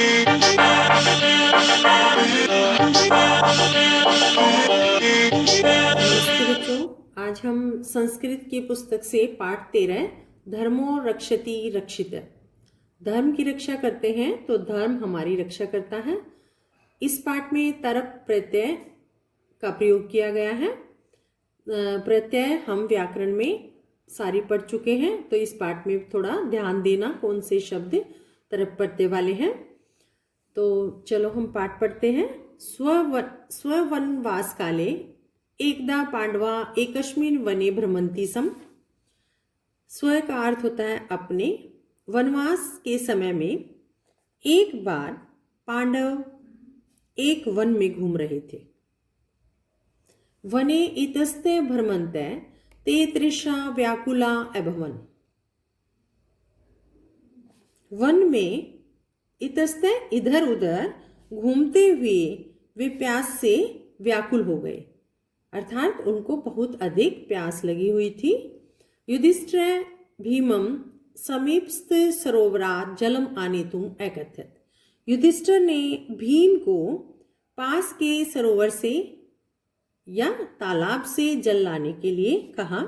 नमस्ते बच्चों, आज हम संस्कृत की पुस्तक से पाठ 13 धर्मो रक्षति रक्षित। धर्म की रक्षा करते हैं तो धर्म हमारी रक्षा करता है। इस पाठ में तरप प्रत्यय का प्रयोग किया गया है। प्रत्यय हम व्याकरण में सारी पढ़ चुके हैं, तो इस पाठ में थोड़ा ध्यान देना कौन से शब्द तरप प्रत्यय वाले हैं। तो चलो हम पाठ पढ़ते हैं। स्ववनवास काले एकदा पांडवा एकस्मिन वने भ्रमंती सम। स्व का अर्थ होता है अपने। वनवास के समय में एक बार पांडव एक वन में घूम रहे थे। वने इतस्ते भ्रमन्ते ते तृषा व्याकुला अभवन। वन में इतस्ते इधर उधर घूमते हुए वे प्यास से व्याकुल हो गए, अर्थात उनको बहुत अधिक प्यास लगी हुई थी। युधिष्ठिर भीमम समीपस्थ सरोवरात जलम आनेतुम अकथयत्। युधिष्ठिर ने भीम को पास के सरोवर से या तालाब से जल लाने के लिए कहा।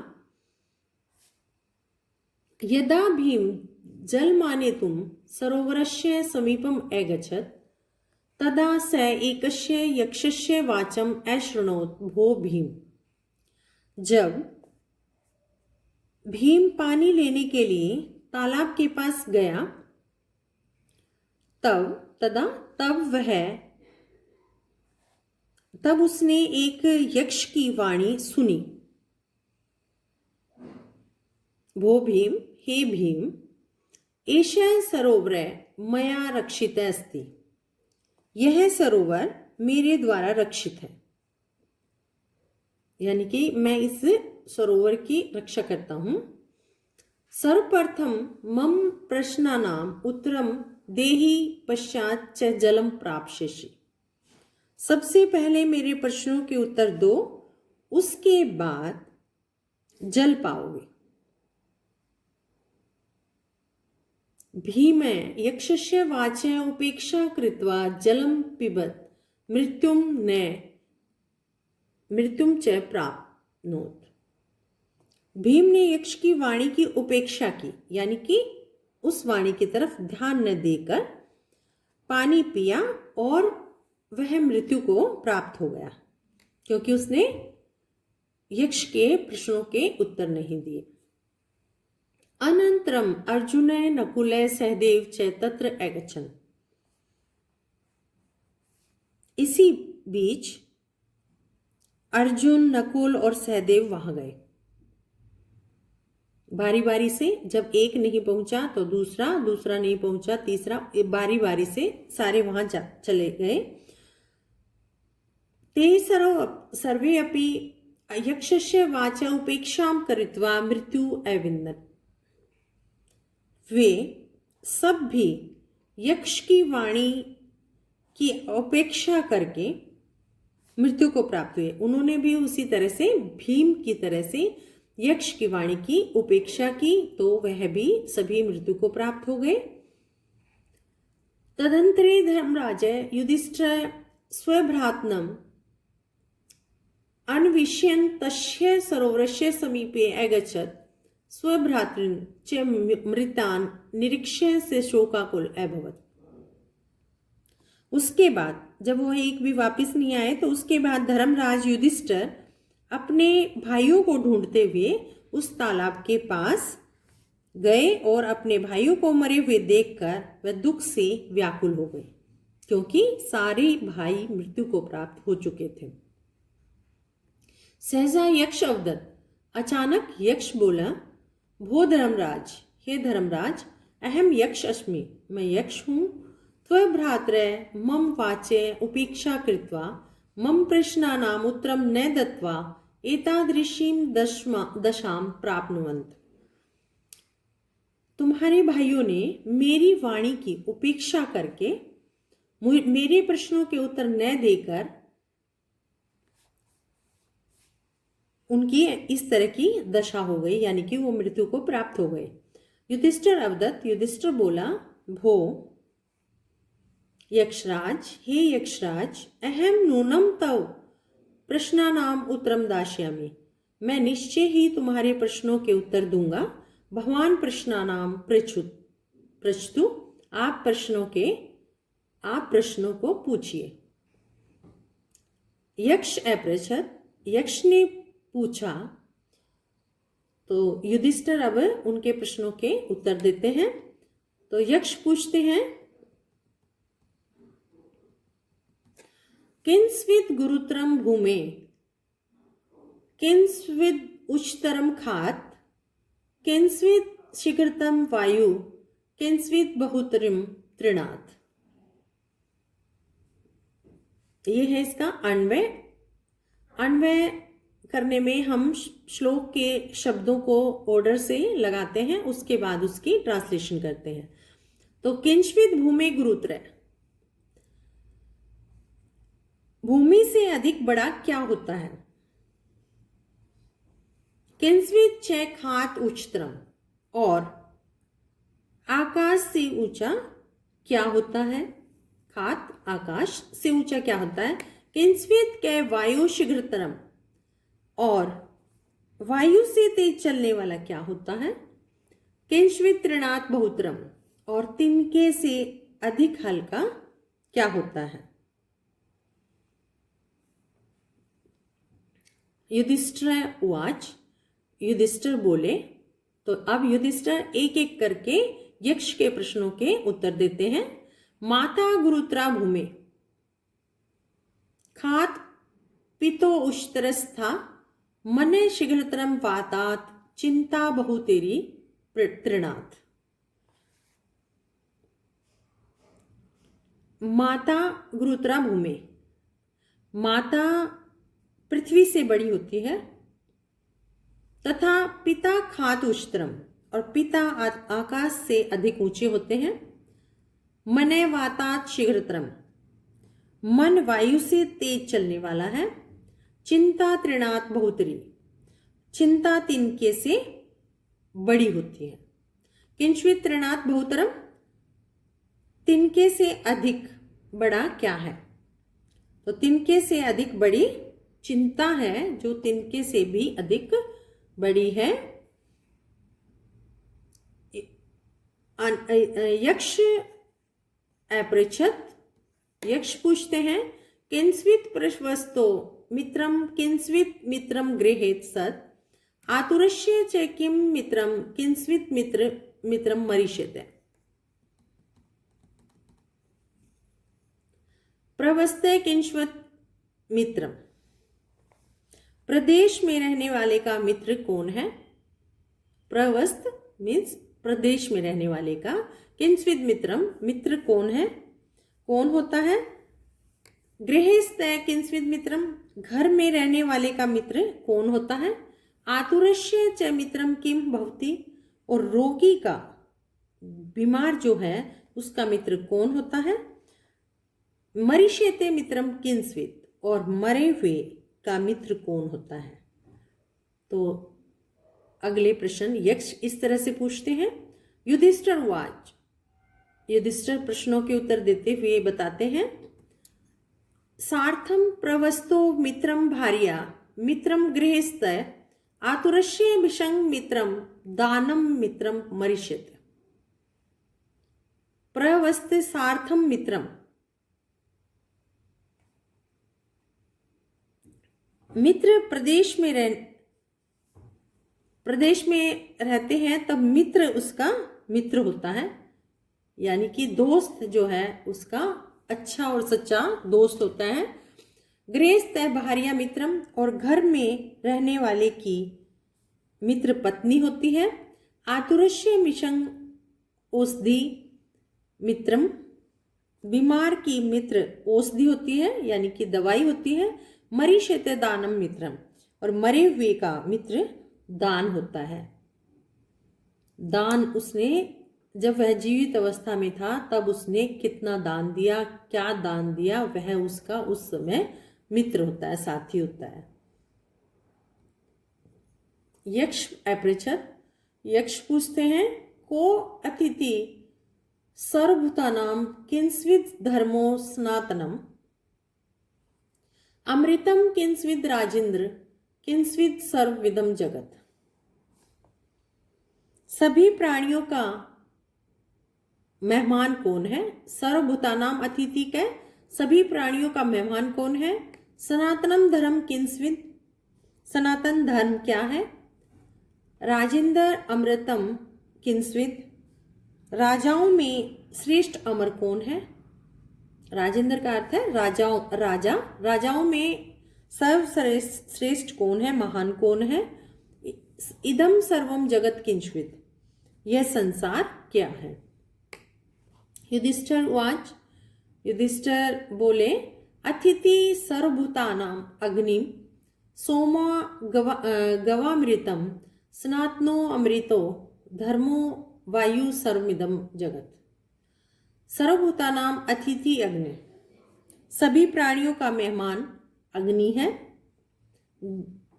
यदा भीम जलमानेतुम सरोवरस्य समीपम अगच्छत् तदा स एकस्य यक्षस्य वाचम अशृणोत् भो भीम। जब भीम पानी लेने के लिए तालाब के पास गया तब उसने एक यक्ष की वाणी सुनी। भो भीम, हे भीम, एषः सरोवर मया रक्षित अस्ति। यह सरोवर मेरे द्वारा रक्षित है, यानी कि मैं इस सरोवर की रक्षा करता हूं। सर्वप्रथम मम प्रश्नानाम उत्तरम देहि पश्चात च जलम प्राप्स्यसि। सबसे पहले मेरे प्रश्नों के उत्तर दो, उसके बाद जल पाओगे। भीम यक्षस्य वाचे उपेक्षा कृत्वा जलम पिबत मृत्युम च प्राप्नोत। भीम ने यक्ष की वाणी की उपेक्षा की, यानी कि उस वाणी की तरफ ध्यान न देकर पानी पिया और वह मृत्यु को प्राप्त हो गया, क्योंकि उसने यक्ष के प्रश्नों के उत्तर नहीं दिए। अनंतरम अर्जुन नकुल सहदेव च तत्र अगच्छन्। इसी बीच अर्जुन, नकुल और सहदेव वहां गए। बारी बारी से, जब एक नहीं पहुंचा तो दूसरा नहीं पहुंचा तीसरा, बारी बारी से सारे वहां चले गए। ते सर्वे अपि यक्षस्य वाचा उपेक्षां कृत्वा मृत्यु अविन्दन्। वे सब भी यक्ष की वाणी की उपेक्षा करके मृत्यु को प्राप्त हुए। उन्होंने भी उसी तरह से भीम की तरह से यक्ष की वाणी की उपेक्षा की, तो वह भी सभी मृत्यु को प्राप्त हो गए। तदंतरे धर्मराज युधिष्ठिर स्वभ्रातनम अन्विष्यन् तस्य सरोवरस्य समीपे अगच्छत्। स्वभ्रातॄन् च मृतान् निरीक्ष्य से शोकाकुल अभवत्। उसके बाद जब वह एक भी वापस नहीं आए, तो उसके बाद धर्मराज युधिष्ठिर अपने भाइयों को ढूंढते हुए उस तालाब के पास गए और अपने भाइयों को मरे हुए देखकर वह दुख से व्याकुल हो गए, क्योंकि सारे भाई मृत्यु को प्राप्त हो चुके थे। सहसा यक्ष अवदत्। अचानक यक्ष बोला, भो धर्मराज, हे धर्मराज, अहम यक्ष अस्मि, मैं यक्ष हूं। त्वभ्रात्रे मम वाचे उपेक्षा कृत्वा मम प्रश्नानाम उत्तरम न दत्वा एतादृशीं दशाम प्राप्नुवन्त। तुम्हारे भाइयों ने मेरी वाणी की उपेक्षा करके मेरे प्रश्नों के उत्तर न देकर उनकी इस तरह की दशा हो गई, यानी कि वो मृत्यु को प्राप्त हो गए। युधिष्ठिर अवदत्त, युधिष्ठिर बोला, भो यक्षराज, हे यक्षराज, अहम नूनम तव प्रश्नानाम उत्तरम दास्यामि। मैं निश्चय ही तुम्हारे प्रश्नों के उत्तर दूंगा। भगवान प्रश्नानाम पृच्छतु, आप प्रश्नों को पूछिए। यक्ष अपृच्छत, यक्ष ने पूछा। तो युधिष्ठिर अब उनके प्रश्नों के उत्तर देते हैं। तो यक्ष पूछते हैं, किंस्विद गुरुतरम भूमे, किंस्विद उच्चतरम खात, किंस्विद शीघ्रतम वायु, किंस्विद बहुतरम तृणात्। ये है इसका अन्वय। अन्वय करने में हम श्लोक के शब्दों को ऑर्डर से लगाते हैं, उसके बाद उसकी ट्रांसलेशन करते हैं। तो किंस्विद भूमि गुरुत्र, भूमि से अधिक बड़ा क्या होता है? किंस्विद च खात उच्चतरम, और आकाश से ऊंचा क्या होता है? खात आकाश से ऊंचा क्या होता है? किंस्विद के वायु शीघ्रतरम, और वायु से तेज चलने वाला क्या होता है? किंस्विद तृणात् बहुतरम, और तिनके से अधिक हल्का क्या होता है? युधिष्ठिर उवाच, युधिष्ठिर बोले। तो अब युधिष्ठिर एक एक करके यक्ष के प्रश्नों के उत्तर देते हैं। माता गुरुत्रा भूमि, खात पितो उष्तरस्था, मने शीघ्रतरम वातात, चिंता बहुतेरी तृणात्। माता गुरुत्रा भूमि, माता पृथ्वी से बड़ी होती है, तथा पिता खात उच्चतरम, और पिता आकाश से अधिक ऊंचे होते हैं। मने वातात शीघ्रतरम, मन वायु से तेज चलने वाला है। चिंता तृणात् बहुतरी, चिंता तिनके से बड़ी होती है। किंस्विद तृणात् बहुतरम, तिनके से अधिक बड़ा क्या है? तो तिनके से अधिक बड़ी चिंता है, जो तिनके से भी अधिक बड़ी है। यक्ष अपृच्छत, यक्ष पूछते हैं, किंस्विद प्रश्वस्तो मित्रम, किंस्विद मित्रम गृहेत सत्, आतुरस्य च किम मित्रम, किंस्विद मित्रम मरीष्यते। प्रवस्ते किंस्विद मित्रम, प्रदेश में रहने वाले का मित्र कौन है? प्रवस्त मीन्स प्रदेश में रहने वाले का, किंस्विद मित्रम, मित्र कौन है, कौन होता है? गृहस्थ किंस्विद मित्रम, घर में रहने वाले का मित्र कौन होता है? आतुरस्य च मित्रम किम भवति, और रोगी का, बीमार जो है उसका मित्र कौन होता है? मरीष्यते मित्रम किंस्विद, और मरे हुए का मित्र कौन होता है? तो अगले प्रश्न यक्ष इस तरह से पूछते हैं। युधिष्ठिर उवाच, युधिष्ठिर प्रश्नों के उत्तर देते हुए बताते हैं, सार्थम प्रवस्तो मित्रम भार्या, मित्रम गृहस्थ, आतुरस्य विषंग मित्रम, दानम मित्रम मरीष्यते। प्रवस्त सार्थम मित्रम, मित्र प्रदेश में रहते हैं, तब मित्र उसका मित्र होता है, यानी कि दोस्त जो है उसका अच्छा और सच्चा दोस्त होता है। गृहस्थ भार्या मित्रम, और घर में रहने वाले की मित्र पत्नी होती है। आतुरस्य मिषंग औषधि मित्रम, बीमार की मित्र औषधि होती है, यानी कि दवाई होती है। मरीष्यते दानम मित्रम, और मरे हुए का मित्र दान होता है। दान उसने जब वह जीवित अवस्था में था तब उसने कितना दान दिया, क्या दान दिया, वह उसका उस समय मित्र होता है, साथी होता है। यक्ष अपृच्छत, यक्ष पूछते हैं, को अतिथि सर्वभूतानां किंस्विद् धर्मो सनातनम् अमृतम किंस्विद् राजेंद्र किंस्विद् सर्वविदम जगत। सभी प्राणियों का मेहमान कौन है? सर्वभूतानाम अतिथि के सभी प्राणियों का मेहमान कौन है? सनातनम धर्म किंस्विद्, सनातन धर्म क्या है? राजेंद्र अमृतम किंस्विद्, राजाओं में श्रेष्ठ अमर कौन है? राजेंद्र का अर्थ है राजा। राजाओं में सर्वश्रेष्ठ कौन है, महान कौन है? इदम सर्वम जगत किंचित, यह संसार क्या है? युधिष्ठिर उवाच, युधिष्ठिर बोले, अतिथि सर्वभूतानां अग्निम सोमा गवामृतम सनातनो अमृतो धर्मो वायु सर्वमिदम जगत। सर्वभूतानां अतिथि अग्नि, सभी प्राणियों का मेहमान अग्नि है।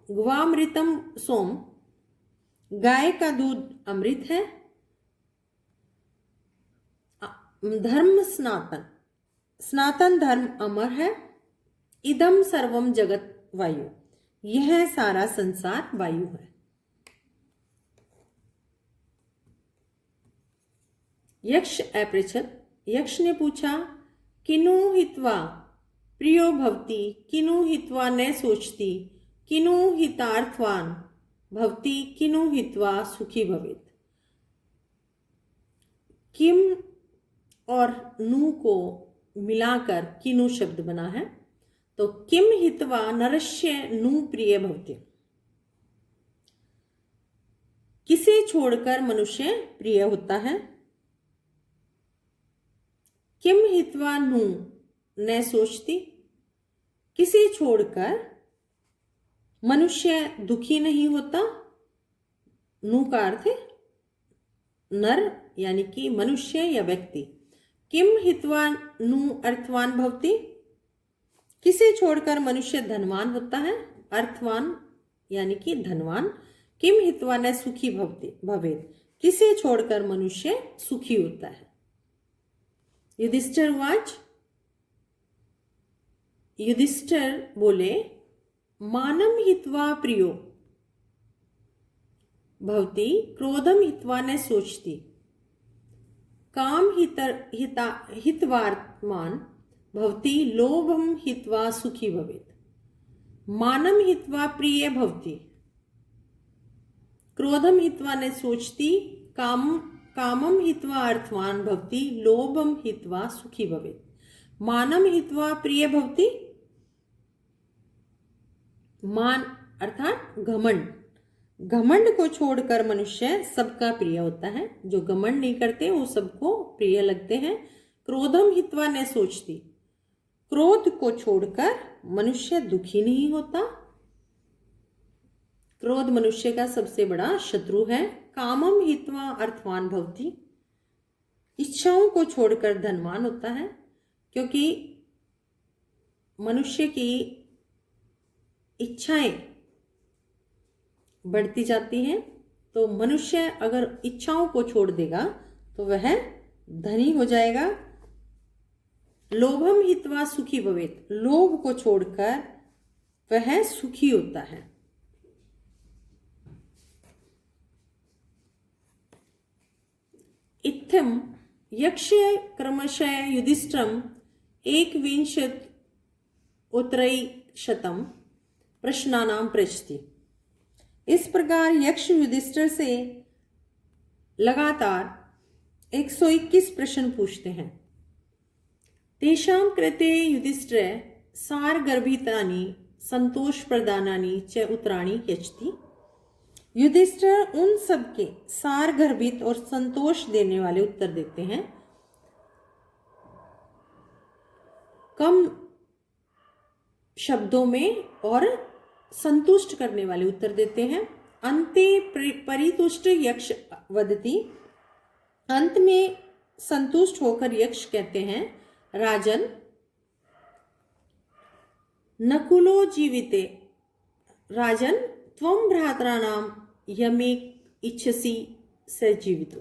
गवामृतम सोम, गाय का दूध अमृत है। धर्म सनातन, सनातन धर्म अमर है। इदम सर्वम जगत वायु, यह सारा संसार वायु है। यक्ष अपृच्छत्, यक्ष ने पूछा, किनु हित्वा प्रियो भवति, किनु हित्वा न सोचती, किनु हितार्थवान भवति, किनु हित्वा सुखी भवेत्। किम और नु को मिलाकर किनु शब्द बना है, तो किम हित्वा नरस्य नु प्रिय भवति, किसे छोड़कर मनुष्य प्रिय होता है। किम हित्वा नु न सोचती, किसे छोड़कर मनुष्य दुखी नहीं होता। नु का अर्थ है नर, यानी कि मनुष्य या व्यक्ति। किम हित्वा नु अर्थवान भवति, किसे छोड़कर मनुष्य धनवान होता है। अर्थवान यानी कि धनवान। किम हित्वा न सुखी भवति भवेत्, किसे छोड़कर मनुष्य सुखी होता है। युधिष्ठिर उवाच, युधिष्ठिर बोले, मानम हित्वा प्रियो भवति क्रोधम हित्वा न सोचती, काम हितवार्तमान भवति लोभम हित्वा सुखी भवेत्। मानम हित्वा प्रिय भवति, क्रोधम हित्वा न सोचती, कामम हित्वा अर्थवान भवति, लोभम हित्वा सुखी भवेत्। मानम हित्वा प्रिय भवति, मान अर्थात घमंड, घमंड को छोड़कर मनुष्य सबका प्रिय होता है। जो घमंड नहीं करते वो सबको प्रिय लगते हैं। क्रोधम हित्वा न सोचती, क्रोध को छोड़कर मनुष्य दुखी नहीं होता। क्रोध मनुष्य का सबसे बड़ा शत्रु है। कामम हित्वा अर्थवान भवति, इच्छाओं को छोड़कर धनवान होता है, क्योंकि मनुष्य की इच्छाएं बढ़ती जाती हैं। तो मनुष्य अगर इच्छाओं को छोड़ देगा तो वह धनी हो जाएगा। लोभम हित्वा सुखी भवेत्, लोभ को छोड़कर वह सुखी होता है। इत्थम यक्ष क्रमशः युधिष्ठिरम् एकविंशत् उत्तरैकशतं प्रश्नानां पृच्छति। इस प्रकार यक्ष युधिष्ठिर से लगातार 121 प्रश्न पूछते हैं। तेषां कृते युधिष्ठिर सारगर्भितानि संतोष प्रदानानि च उत्तराणि यच्छति। युधिष्ठिर उन सबके सारगर्भित और संतोष देने वाले उत्तर देते हैं। कम शब्दों में और संतुष्ट करने वाले उत्तर देते हैं। अन्ते परितुष्ट यक्ष वदति, अंत में संतुष्ट होकर यक्ष कहते हैं, राजन नकुलो जीविते, राजन त्वं भ्रातराणां यमे इच्छसि स जीवितो।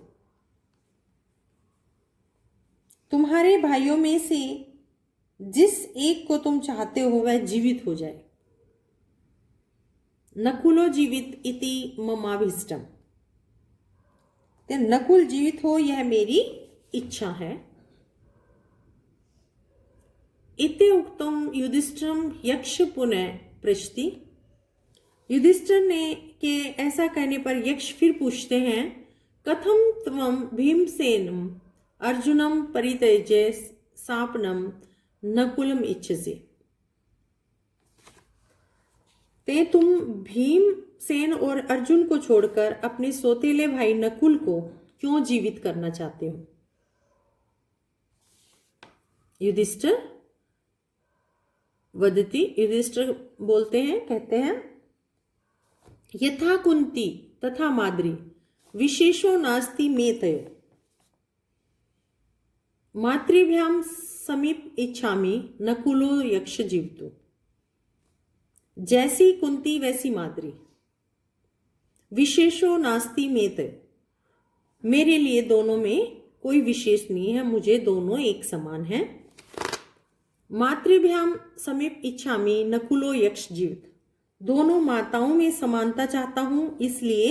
तुम्हारे भाइयों में से जिस एक को तुम चाहते हो वह जीवित हो जाए। नकुलो जीवित इति ममाभीष्टम, नकुल जीवित हो यह मेरी इच्छा है। इति उक्तम युधिष्ठिरम यक्ष पुनः पृच्छति, युधिष्ठिर ने के ऐसा कहने पर यक्ष फिर पूछते हैं, कथम त्वं भीमसेनम अर्जुनम परित्यज्य शापनम नकुलम इच्छसि, ते तुम भीमसेन और अर्जुन को छोड़कर अपने सौतेले भाई नकुल को क्यों जीवित करना चाहते हो। युधिष्ठिर वदति, युधिष्ठिर बोलते हैं, कहते हैं, यथा कुंती तथा माद्री विशेषो नास्ति मे तयो, मातृभ्याम समीप इच्छामि नकुलो यक्ष जीवतु, जैसी कुंती वैसी माद्री विशेषो नास्ति मे तयो, मेरे लिए दोनों में कोई विशेष नहीं है, मुझे दोनों एक समान है। मातृभ्याम समीप इच्छामि नकुलो यक्ष जीवित, दोनों माताओं में समानता चाहता हूं, इसलिए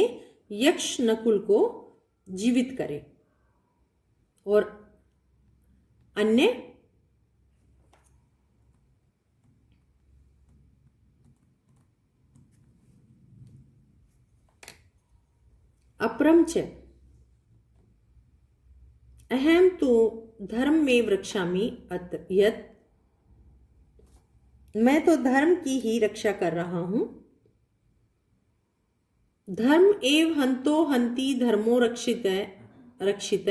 यक्ष नकुल को जीवित करे। और अन्य अपरम च अहम तो धर्म में वृक्षामि अत यत्, मैं तो धर्म की ही रक्षा कर रहा हूं। धर्म एव हंतो हंति धर्मो रक्षित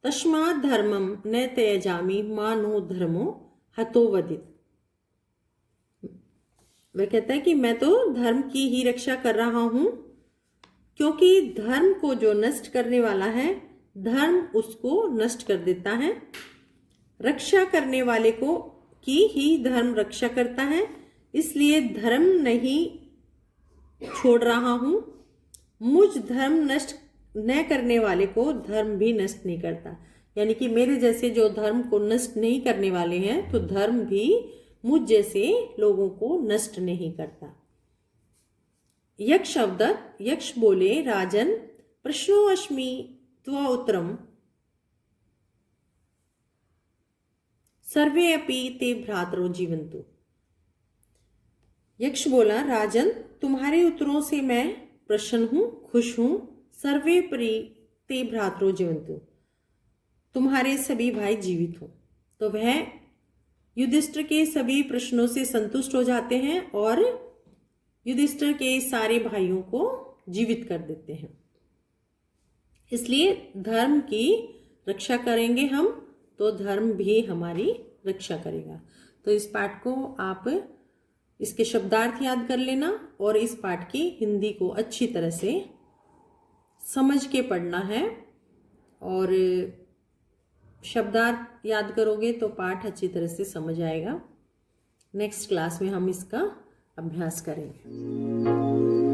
तस्मात् धर्मम न त्यजामि मानो धर्मो हतो वदित। वह कहता है कि मैं तो धर्म की ही रक्षा कर रहा हूं, क्योंकि धर्म को जो नष्ट करने वाला है धर्म उसको नष्ट कर देता है। रक्षा करने वाले को की ही धर्म रक्षा करता है, इसलिए धर्म नहीं छोड़ रहा हूं। मुझ धर्म नष्ट न करने वाले को धर्म भी नष्ट नहीं करता, यानी कि मेरे जैसे जो धर्म को नष्ट नहीं करने वाले हैं तो धर्म भी मुझ जैसे लोगों को नष्ट नहीं करता। यक्ष अवदत्, यक्ष बोले, राजन प्रश्नोऽस्मि त्वा उत्तरम सर्वे अपि ते भ्रातरो जीवन्तु। यक्ष बोला, राजन तुम्हारे उत्तरों से मैं प्रसन्न हूं, खुश हूं। सर्वे परि ते भ्रातरो जीवन्तु, तुम्हारे सभी भाई जीवित हो। तो वह युधिष्ठिर के सभी प्रश्नों से संतुष्ट हो जाते हैं और युधिष्ठिर के सारे भाइयों को जीवित कर देते हैं। इसलिए धर्म की रक्षा करेंगे हम तो धर्म भी हमारी रक्षा करेगा। तो इस पाठ को आप इसके शब्दार्थ याद कर लेना और इस पाठ की हिंदी को अच्छी तरह से समझ के पढ़ना है, और शब्दार्थ याद करोगे तो पाठ अच्छी तरह से समझ आएगा। नेक्स्ट क्लास में हम इसका अभ्यास करेंगे।